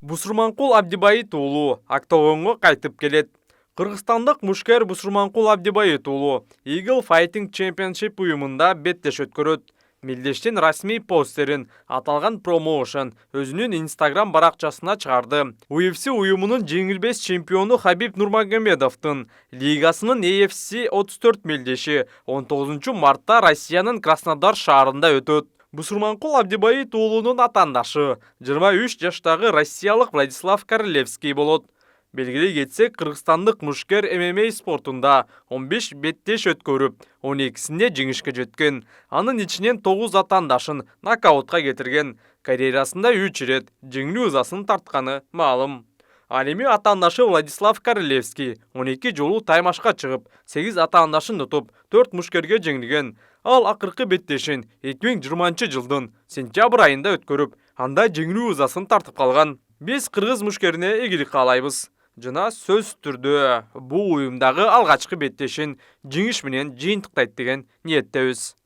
Бусурманкул Абдибайыт уулу октогонго кайтып келет. Кыргызстандык мушкер Бусурманкул Абдибайыт уулу Eagle Fighting Championship уюмунда беттеш өткөрөт. Мелдештин расмий постерин аталган промоушен өзүнүн Instagram баракчасына чыгарды. UFC уюмунун жеңилбес чемпиону Хабиб Нурмагомедовдун лигасынын AFC 34 мелдеши 19 мартта Россиянын Краснодар шаарында өтөт. Бусурманкул Абдибайыт уулунун атаандашы 23 жаштагы россиялык Владислав Королевский болот. Белгилей кетсек, кыргызстандык мушкер ММА спортунда 15 беттеш өткөрүп, 12синде жеңишке жеткен. Анын ичинен 9 атаандашын нокаутка кетирген. Карьерасында 3 ирет жеңилүү ызасын тартканы маалым. Ал эми атаандашы Владислав Королевский 12 жолу таймашка чыгып, 8 атаандашын утуп, 4 мушкерге жеңилген. Ал акыркы беттешин 2020 жылдын сентябрь айында өткөрүп, анда жеңилүү ызасын тартып калган. Биз кыргыз мушкерине ийгилик каалайбыз. Жана сөз түрдө бул уюмдагы алгачкы беттешин жеңиш менен жыйынтыктайт деген ниеттебиз.